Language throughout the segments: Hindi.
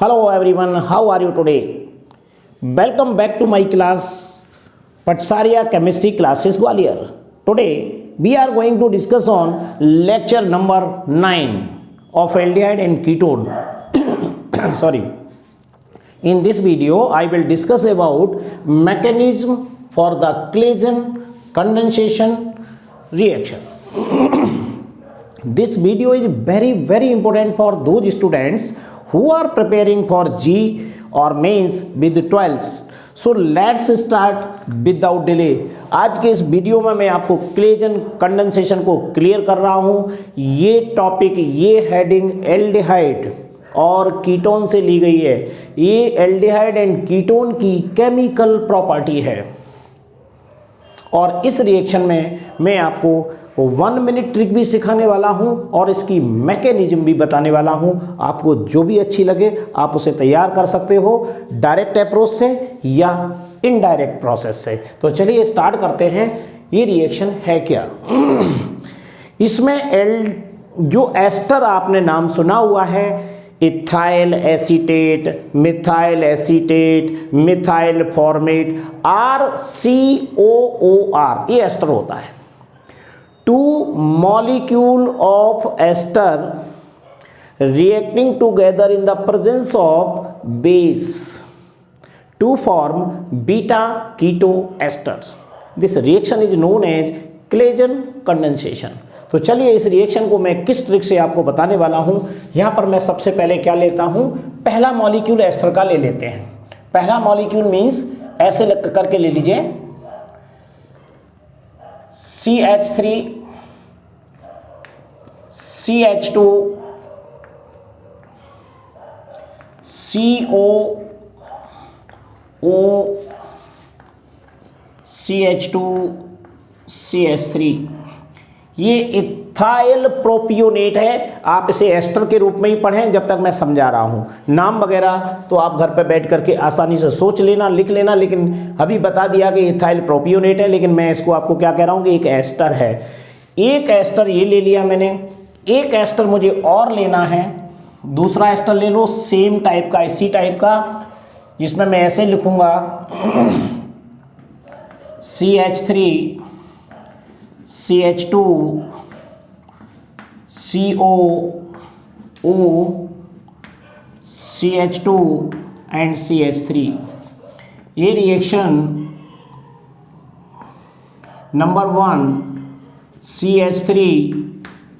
Hello everyone, how are you today? Welcome back to my class Patsaria Chemistry Classes Gwalior. Today we are going to discuss on lecture number 9 of aldehyde and ketone. Sorry. In this video I will discuss about mechanism for the Claisen condensation reaction. This video is very important for those students who are preparing for G or mains with 12th. So let's start without delay. आज के इस वीडियो में मैं आपको क्लेजन कंडेंसेशन को क्लियर कर रहा हूँ. ये टॉपिक, ये हेडिंग एल्डिहाइड और कीटोन से ली गई है. ये एल्डिहाइड एंड कीटोन की केमिकल प्रॉपर्टी है और इस रिएक्शन में मैं आपको 1 मिनट ट्रिक भी सिखाने वाला हूं और इसकी मैकेनिज्म भी बताने वाला हूं. आपको जो भी अच्छी लगे आप उसे तैयार कर सकते हो, डायरेक्ट अप्रोच से या इनडायरेक्ट प्रोसेस से. तो चलिए स्टार्ट करते हैं. ये रिएक्शन है क्या? इसमें जो एस्टर आपने नाम सुना हुआ है, ethyl acetate, methyl acetate, methyl formate, RCOOR, ये एस्टर होता है. 2 molecule of ester reacting together in the presence of base to form beta keto ester. This reaction is known as Claisen condensation. तो चलिए इस रिएक्शन को मैं किस ट्रिक से आपको बताने वाला हूं. यहां पर मैं सबसे पहले क्या लेता हूं, पहला मॉलिक्यूल एस्टर का ले लेते हैं. पहला मॉलिक्यूल मींस ऐसे करके ले लीजिए, CH3 CH2 COO CH2 CH3. ये इथाइल प्रोपियोनेट है. आप इसे एस्टर के रूप में ही पढ़ें जब तक मैं समझा रहा हूं. नाम वगैरह तो आप घर पर बैठ करके आसानी से सोच लेना, लिख लेना, लेकिन अभी बता दिया कि इथाइल प्रोपियोनेट है, लेकिन मैं इसको आपको क्या कह रहा हूं कि एक एस्टर है. एक एस्टर ये ले लिया मैंने. एक एस्टर मुझे और लेना है, दूसरा एस्टर ले लो सेम टाइप का, इसी टाइप का, जिसमें मैं ऐसे लिखूंगा CH3 CH2 COO CH2 and CH3. ये reaction number 1 CH3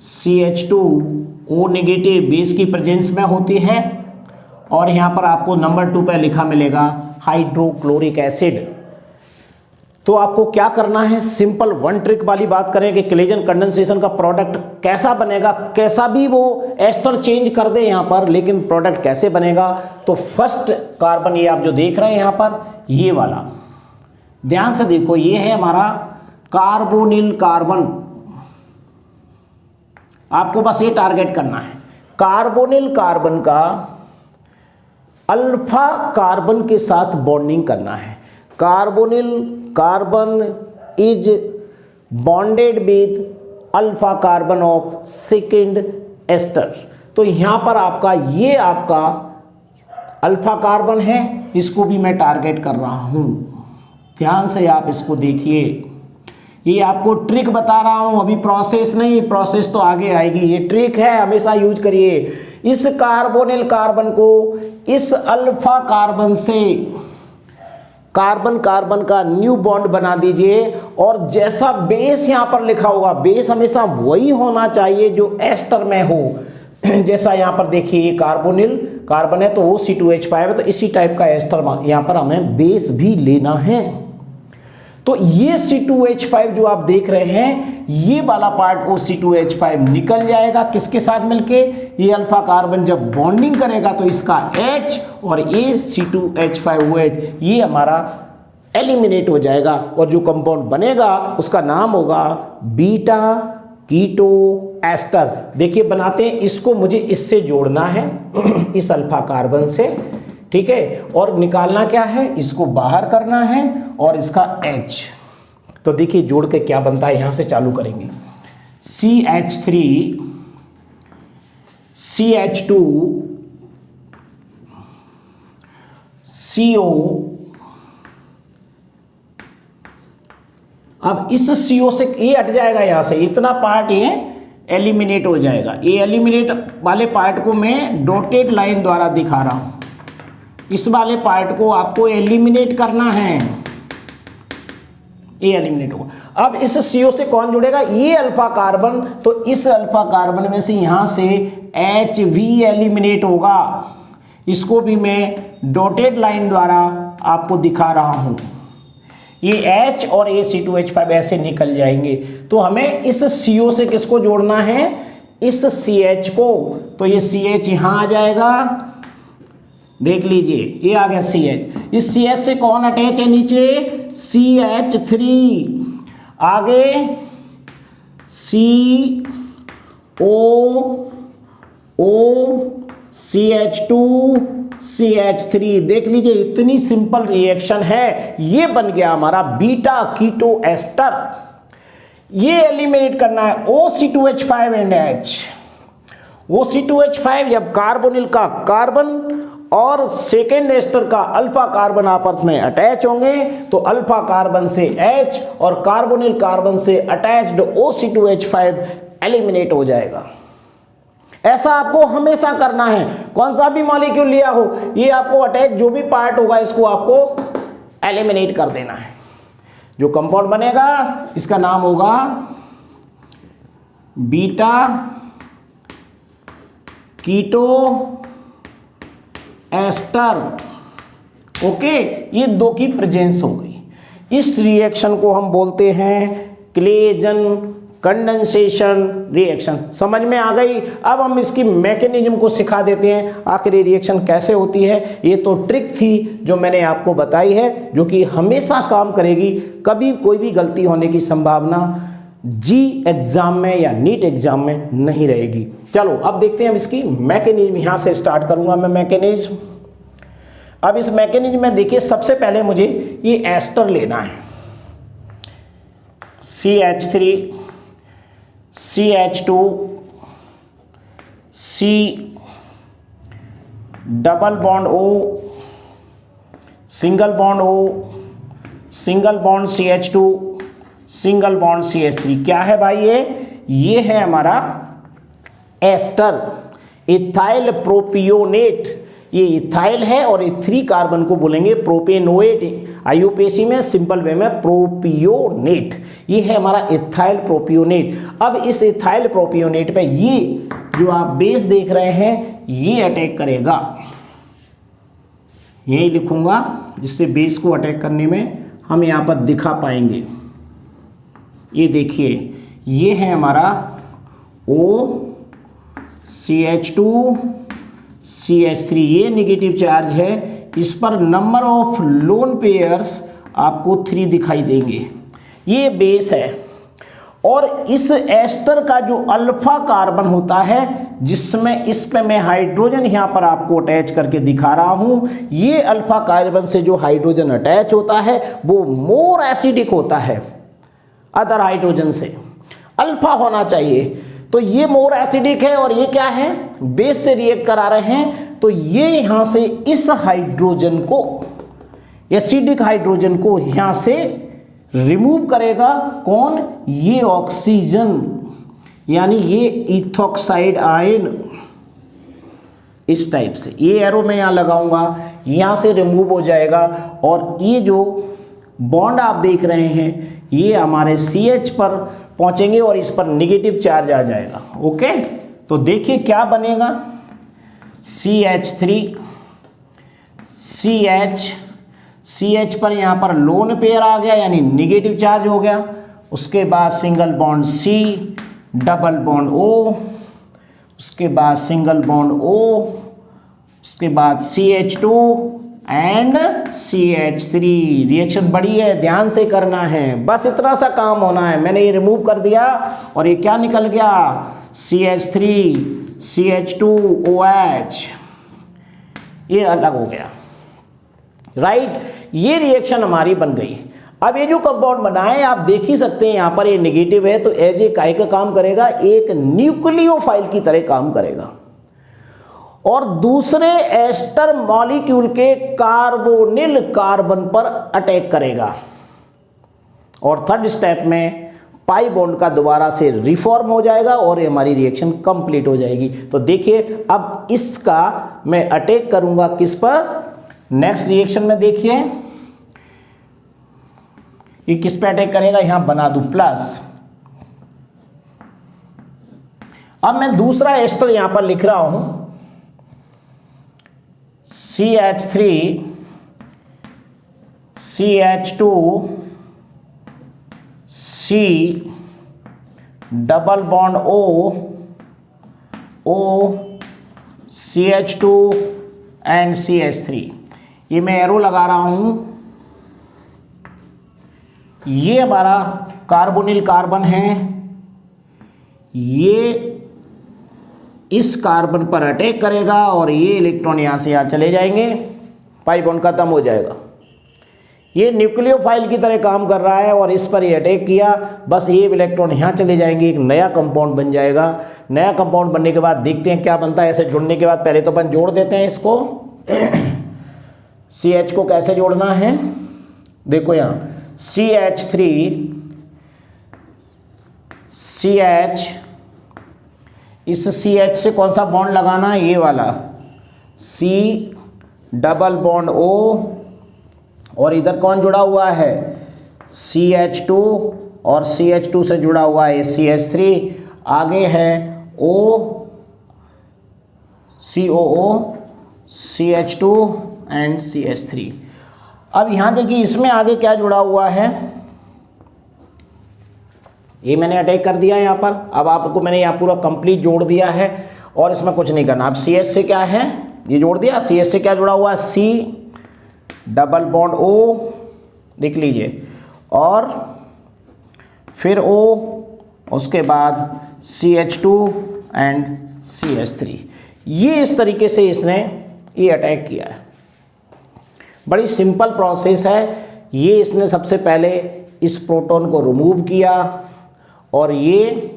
CH2 O negative base की प्रेजेंस में होती है और यहाँ पर आपको नंबर 2 पे लिखा मिलेगा हाइड्रोक्लोरिक एसिड. तो आपको क्या करना है, सिंपल 1 ट्रिक वाली बात करें कि क्लेजन कंडेंसेशन का प्रोडक्ट कैसा बनेगा. कैसा भी वो एस्टर चेंज कर दे यहाँ पर, लेकिन प्रोडक्ट कैसे बनेगा. तो फर्स्ट कार्बन ये आप जो देख रहे हैं यहाँ पर, ये वाला ध्यान से देखो, ये है हमारा कार्बोनिल कार्बन. आपको बस ये टारगेट करना है, कार्बोनिल कार्बन का अल्फा कार्बन के साथ बॉन्डिंग करना है. Carbonyl carbon is bonded with alpha carbon of second ester. तो यहां पर आपका ये आपका अल्फा कार्बन है, इसको भी मैं टारगेट कर रहा हूं. ध्यान से आप इसको देखिए, ये आपको ट्रिक बता रहा हूं, अभी प्रोसेस नहीं, प्रोसेस तो आगे आएगी. ये ट्रिक है, हमेशा यूज करिए. इस कार्बोनिल कार्बन को इस अल्फा कार्बन से कार्बन कार्बन का न्यू बॉन्ड बना दीजिए और जैसा बेस यहां पर लिखा होगा, बेस हमेशा वही होना चाहिए जो एस्टर में हो. जैसा यहां पर देखिए, ये कार्बोनिल कार्बन है तो वो C2H5 है, तो इसी टाइप का एस्टर यहां पर हमें बेस भी लेना है. तो ये C2H5 जो आप देख रहे हैं, ये वाला पार्ट वो C2H5 निकल जाएगा. किसके साथ मिलके, ये अल्फा कार्बन जब बॉन्डिंग करेगा तो इसका H और ये C2H5OH ये हमारा एलिमिनेट हो जाएगा और जो कंपाउंड बनेगा उसका नाम होगा बीटा कीटो एस्टर. देखिए बनाते हैं इसको, मुझे इससे जोड़ना है इस अल्फा कार्बन से, ठीक है, और निकालना क्या है, इसको बाहर करना है और इसका H. तो देखिए जोड़ के क्या बनता है, यहां से चालू करेंगे. CH3 CH2 CO, अब इस CO से ये हट जाएगा, यहां से इतना पार्ट ये एलिमिनेट हो जाएगा। ये एलिमिनेट वाले पार्ट को मैं डॉटेड लाइन द्वारा दिखा रहा हूं। इस वाले पार्ट को आपको एलिमिनेट करना है, ये एलिमिनेट होगा। अब इस CO से कौन जुड़ेगा, ये अल्फा कार्बन, तो इस अल्फा कार्बन में से यहां से HV एलिमिनेट होगा। इसको भी मैं डॉटेड लाइन द्वारा आपको दिखा रहा हूं। ये H और AC2H5 ऐसे निकल जाएंगे। तो हमें इस CO से किसको जोड़ना है, इस CH को। तो ये CH यहां आ जाएगा, देख लीजिए ये आ गया CH। इस CH से कौन अटैच है नीचे, CH3, आगे COO, CH2, CH3। देख लीजिए इतनी सिंपल रिएक्शन है। ये बन गया हमारा बीटा कीटो एस्टर। ये एलिमिनेट करना है OC2H5 एंड H। OC2H5 जब कार्बोनिल का कार्बन और सेकेंड एस्टर का अल्फा कार्बन आपस में अटैच होंगे तो अल्फा कार्बन से H और कार्बोनिल कार्बन से अटैच्ड OC2H5 एलिमिनेट हो जाएगा। ऐसा आपको हमेशा करना है, कौन सा भी मॉलिक्यूल लिया हो, ये आपको अटैच जो भी पार्ट होगा इसको आपको एलिमिनेट कर देना है। जो कंपाउंड बनेगा इसका नाम होगा बीटा कीटो एस्टर। ओके, ये दो की प्रेजेंस हो गई। इस रिएक्शन को हम बोलते हैं क्लेजन कंडेंसेशन रिएक्शन। समझ में आ गई। अब हम इसकी मैकेनिज्म को सिखा देते हैं, आखिर ये रिएक्शन कैसे होती है। ये तो ट्रिक थी जो मैंने आपको बताई है, जो कि हमेशा काम करेगी, कभी कोई भी गलती होने की संभावना जी एग्जाम में या नीट एग्जाम में नहीं रहेगी। चलो अब देखते हैं अब इसकी मैकेनिज्म। यहां से स्टार्ट करूंगा मैं मैकेनिज्म। अब इस मैकेनिज्म में देखिए, सबसे पहले मुझे ये एस्टर लेना है, CH3 CH2 C double bond O, single bond O, single bond CH2, single bond CH3। क्या है भाई ये है हमारा एस्टर, इथाइल प्रोपियोनेट। ये इथाइल है और ये 3 कार्बन को बोलेंगे प्रोपेनोएट, आईयूपीएसी में सिंपल वे में प्रोपियोनेट। ये है हमारा इथाइल प्रोपियोनेट। अब इस इथाइल प्रोपियोनेट पे ये जो आप बेस देख रहे हैं ये अटैक करेगा, यही लिखूंगा जिससे बेस को अटैक करने में हम यहाँ पर दिखा पाएंगे। ये देखिए ये है हमारा OCH2 CH3, ये नेगेटिव चार्ज है, इस पर नंबर ऑफ लोन पेयर्स आपको 3 दिखाई देंगे। ये बेस है और इस एस्टर का जो अल्फा कार्बन होता है, जिसमें इस पे मैं हाइड्रोजन यहाँ पर आपको अटैच करके दिखा रहा हूँ, ये अल्फा कार्बन से जो हाइड्रोजन अटैच होता है वो मोर एसिडिक होता है अदर हाइड्रोजन से। अल्फा होना चाहिए, तो ये मोर एसिडिक है और ये क्या है, बेस से रिएक्ट करा रहे हैं। तो ये यहां से इस हाइड्रोजन को, एसिडिक हाइड्रोजन को यहां से रिमूव करेगा। कौन, ये ऑक्सीजन, यानी ये इथॉक्साइड आयन, इस टाइप से। ये एरो मैं यहां लगाऊंगा, यहां से रिमूव हो जाएगा और ये जो बॉन्ड आप देख रहे हैं ये हमारे CH पर पहुंचेंगे और इस पर नेगेटिव चार्ज आ जाएगा। ओके, तो देखिए क्या बनेगा, CH3 CH पर यहाँ पर लोन पेयर आ गया यानी नेगेटिव चार्ज हो गया। उसके बाद single bond C, double bond O, उसके बाद सिंगल बॉन्ड O, उसके बाद CH2 एंड CH3। रिएक्शन बड़ी है, ध्यान से करना है, बस इतना सा काम होना है। मैंने ये रिमूव कर दिया और ये क्या निकल गया, CH3 CH2OH, ये अलग हो गया। राइट, ये रिएक्शन हमारी बन गई। अब ये जो कंपाउंड बना है आप देख ही सकते हैं, यहाँ पर ये नेगेटिव है तो एज ए काय का काम करेगा, एक न्यूक्लियोफाइल की तरह काम करेगा। और दूसरे एस्टर मॉलिक्यूल के कार्बोनिल कार्बन पर अटैक करेगा। और थर्ड स्टेप में पाई बॉन्ड का दोबारा से रिफॉर्म हो जाएगा और ये हमारी रिएक्शन कंप्लीट हो जाएगी। तो देखिए अब इसका मैं अटैक करूंगा किस पर, नेक्स्ट रिएक्शन में देखिए ये किस पे अटैक करेगा, यहां बना दूं प्लस। अब मैं दूसरा एस्टर यहां पर लिख रहा हूं CH3 CH2 C double bond O CH2 and CH3। ये मैं एरो लगा रहा हूं, ये हमारा कार्बोनिल कार्बन है, ये इस कार्बन पर अटैक करेगा और ये इलेक्ट्रॉन यहां से यहां चले जाएंगे, पाई बॉन्ड खत्म हो जाएगा। ये न्यूक्लियोफाइल की तरह काम कर रहा है और इस पर ये अटैक किया, बस ये इलेक्ट्रॉन यहाँ चले जाएंगे, एक नया कंपाउंड बन जाएगा। नया कंपाउंड बनने के बाद देखते हैं क्या बनता है। ऐसे जुड़ने के बाद पहले तो अपन जोड़ देते हैं इसको CH को कैसे जोड़ना है, देखो यहाँ CH3 CH, इस CH से कौन सा बॉन्ड लगाना है, ये वाला C डबल बॉन्ड O, और इधर कौन जुड़ा हुआ है CH2 और CH2 से जुड़ा हुआ है CH3, आगे है O COO CH2 and CH3। अब यहां देखिए इसमें आगे क्या जुड़ा हुआ है, ये मैंने अटैक कर दिया यहाँ पर। अब आपको मैंने यहाँ पूरा कंप्लीट जोड़ दिया है और इसमें कुछ नहीं करना। अब CH से क्या है, ये जोड़ दिया, CH से क्या जुड़ा हुआ है C डबल बॉन्ड O, देख लीजिए, और फिर O, उसके बाद CH2 एंड CH3। ये इस तरीके से इसने ये अटैक किया है। बड़ी सिंपल प्रोसेस है ये। इसने सबसे पहले इस प्रोटॉन को रिमूव किया और ये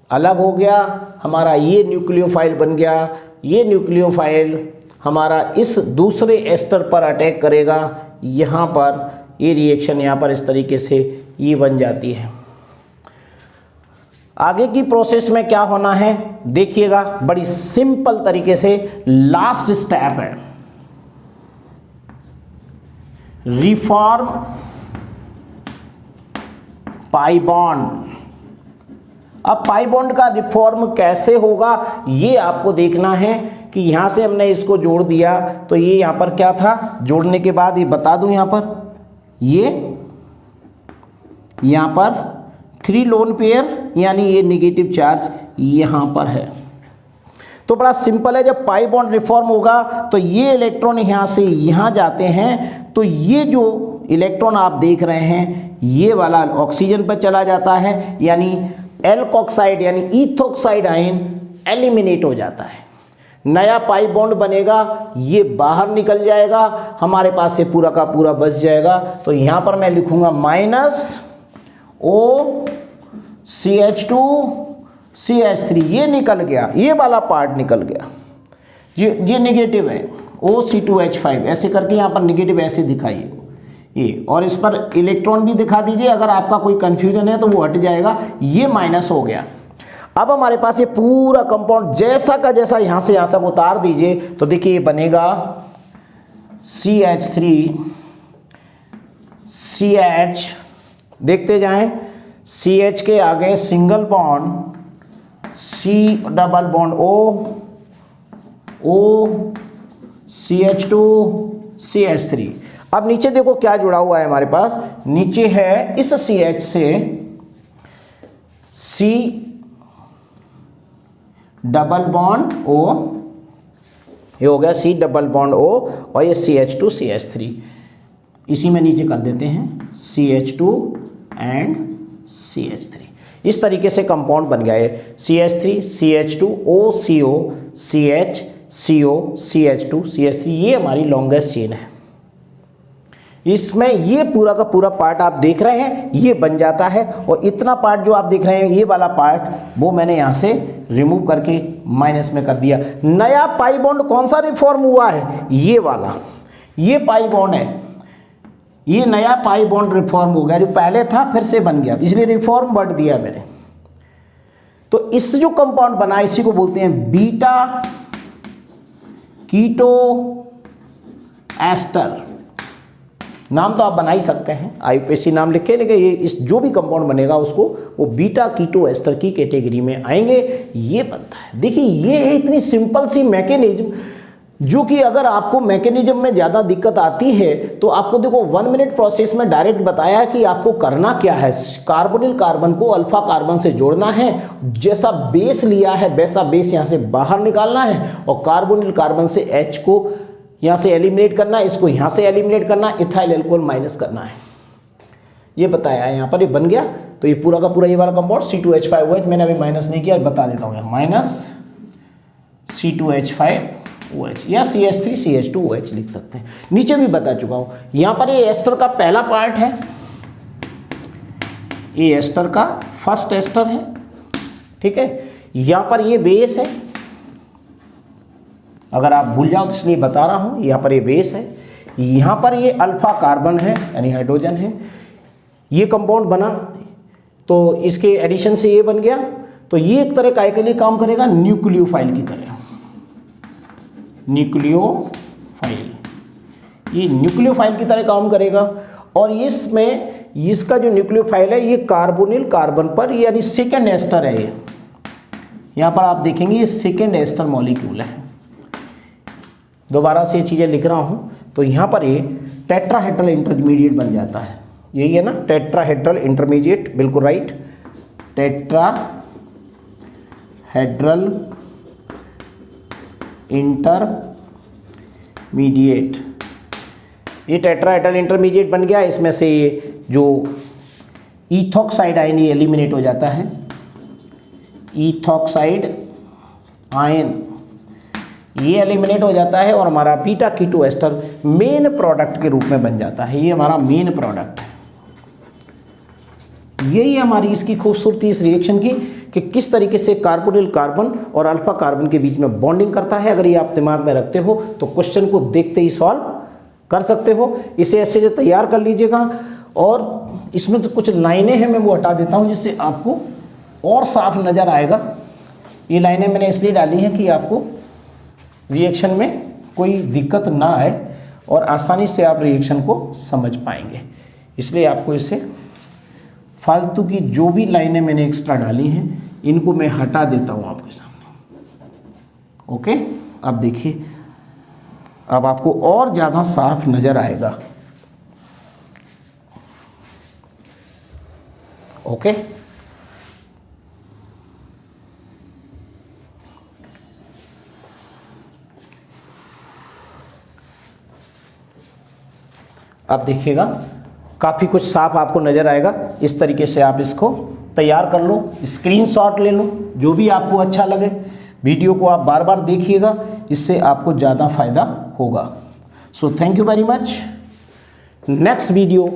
अलग हो गया, हमारा ये न्यूक्लियोफाइल बन गया। ये न्यूक्लियोफाइल हमारा इस दूसरे एस्टर पर अटैक करेगा, यहाँ पर ये रिएक्शन यहाँ पर इस तरीके से ये बन जाती है। आगे की प्रोसेस में क्या होना है देखिएगा, बड़ी सिंपल तरीके से। लास्ट स्टेप है रिफॉर्म पाई बॉन्ड। अब पाई बॉन्ड का रिफॉर्म कैसे होगा ये आपको देखना है कि यहां से हमने इसको जोड़ दिया तो ये यहां पर क्या था, जोड़ने के बाद ये बता दूं यहां पर ये यहां पर 3 लोन पेयर यानी ये नेगेटिव चार्ज यहां पर है। तो बड़ा सिंपल है, जब पाई बॉन्ड रिफॉर्म होगा तो ये इलेक्ट्रॉन यहां से यहां जाते हैं, तो ये जो इलेक्ट्रॉन आप देख रहे हैं ये वाला ऑक्सीजन पर चला जाता है, यानी एल्कोक्साइड यानी इथोक्साइड आयन एलिमिनेट हो जाता है। नया पाई बॉन्ड बनेगा, ये बाहर निकल जाएगा, हमारे पास से पूरा का पूरा बच जाएगा। तो यहाँ पर मैं लिखूंगा -O CH2 CH3, ये निकल गया, ये वाला पार्ट निकल गया, ये नेगेटिव है OC2H5, ऐसे करके यहाँ पर नेगेटिव ऐसे दिखाइए ये, और इस पर इलेक्ट्रॉन भी दिखा दीजिए। अगर आपका कोई कंफ्यूजन है तो वो हट जाएगा। ये माइनस हो गया। अब हमारे पास ये पूरा कंपाउंड जैसा का जैसा यहाँ से यहाँ तक उतार दीजिए तो देखिए ये बनेगा CH3 CH, देखते जाएं, CH के आगे single bond C double bond O CH2 CH3। अब नीचे देखो क्या जुड़ा हुआ है हमारे पास, नीचे है इस CH से C डबल बॉन्ड O, ये हो गया C डबल बॉन्ड O, और ये CH2 CH3, इसी में नीचे कर देते हैं CH2 एंड CH3। इस तरीके से कंपाउंड बन गया है CH3 CH2 OCO CH CO CH2 CH3। ये हमारी लॉन्गेस्ट चेन है। इसमें ये पूरा का पूरा पार्ट आप देख रहे हैं ये बन जाता है, और इतना पार्ट जो आप देख रहे हैं ये वाला पार्ट वो मैंने यहाँ से रिमूव करके माइनस में कर दिया। नया पाई बॉन्ड कौन सा रिफॉर्म हुआ है? ये वाला, ये पाई बॉन्ड है, ये नया पाई बॉन्ड रिफॉर्म हो गया, जो पहले था फिर से बन गया, इसलिए रिफॉर्म वर्ड दिया मैंने। तो इस जो कंपाउंड बना इसी को बोलते हैं बीटा कीटो एस्टर। नाम तो आप बना ही सकते हैं, आईयूपीएसी नाम लिखे, लेकिन ये इस जो भी कंपाउंड बनेगा उसको वो बीटा कीटो एस्टर की कैटेगरी में आएंगे, ये बनता है। देखिए ये है इतनी सिंपल सी मैकेनिज्म, जो कि अगर आपको मैकेनिज्म में ज़्यादा दिक्कत आती है तो आपको देखो 1 मिनट प्रोसेस में डायरेक्ट बताया है कि आपको करना क्या है। कार्बोनिल कार्बन को अल्फा कार्बन से जोड़ना है, जैसा बेस लिया है वैसा बेस यहाँ से बाहर निकालना है, और कार्बोनिल कार्बन से H को यहाँ से एलिमिनेट करना है, इसको यहाँ से एलिमिनेट करना है, इथाइल एल्कोहल माइनस करना है, ये बताया है यहाँ पर। ये बन गया तो ये पूरा का पूरा ये वाला कंपाउंड C2H5OH, मैंने अभी माइनस नहीं किया, बता देता हूँ यहाँ, माइनस C2H5OH या CH3CH2OH लिख सकते हैं, नीचे भी बता चुका हूँ। यहाँ पर ये एस्टर का पहला पार्ट है, ये एस्टर का फर्स्ट एस्टर है, ठीक है। यहाँ पर ये बेस है, अगर आप भूल जाओ तो इसलिए बता रहा हूँ, यहाँ पर ये बेस है, यहाँ पर ये अल्फा कार्बन है यानी हाइड्रोजन है, ये कंपाउंड बना तो इसके एडिशन से ये बन गया, तो ये एक तरह का के लिए काम करेगा न्यूक्लियोफाइल की तरह, न्यूक्लियोफाइल, ये न्यूक्लियोफाइल की तरह काम करेगा। और इसमें इसका जो न्यूक्लियोफाइल है ये कार्बोनिल कार्बन पर यानी सेकेंड एस्टर है, ये यहाँ पर आप देखेंगे ये सेकेंड एस्टर मॉलिक्यूल है। दोबारा से ये चीज़ें लिख रहा हूँ, तो यहाँ पर ये टेट्राहेड्रल इंटरमीडिएट बन जाता है, यही है ना टेट्राहेड्रल इंटरमीडिएट, बिल्कुल राइट, टेट्राहेड्रल इंटरमीडिएट, ये टेट्राहेड्रल इंटरमीडिएट बन गया। इसमें से जो इथॉक्साइड आयन ये एलिमिनेट हो जाता है, इथॉक्साइड आयन ये एलिमिनेट हो जाता है, और हमारा beta keto ester main product के रूप में बन जाता है, ये हमारा मेन प्रोडक्ट है। यही हमारी इसकी खूबसूरती इस रिएक्शन की कि किस तरीके से कार्बोनिल कार्बन और अल्फा कार्बन के बीच में बॉन्डिंग करता है। अगर ये आप दिमाग में रखते हो तो क्वेश्चन को देखते ही सॉल्व कर सकते हो। इसे ऐसे से तैयार कर लीजिएगा, और इसमें से कुछ लाइनें हैं मैं वो हटा देता हूँ जिससे आपको और साफ नज़र आएगा। ये लाइनें मैंने इसलिए डाली हैं कि आपको रिएक्शन में कोई दिक्कत ना आए और आसानी से आप रिएक्शन को समझ पाएंगे, इसलिए आपको इसे फालतू की जो भी लाइनें मैंने एक्स्ट्रा डाली हैं इनको मैं हटा देता हूँ आपके सामने। ओके, अब देखिए, अब आपको और ज़्यादा साफ नज़र आएगा। ओके, अब देखिएगा काफ़ी कुछ साफ आपको नज़र आएगा। इस तरीके से आप इसको तैयार कर लो, स्क्रीनशॉट ले लो, जो भी आपको अच्छा लगे। वीडियो को आप बार बार देखिएगा, इससे आपको ज़्यादा फायदा होगा। So thank you very much. Next video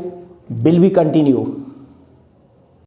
will be continue.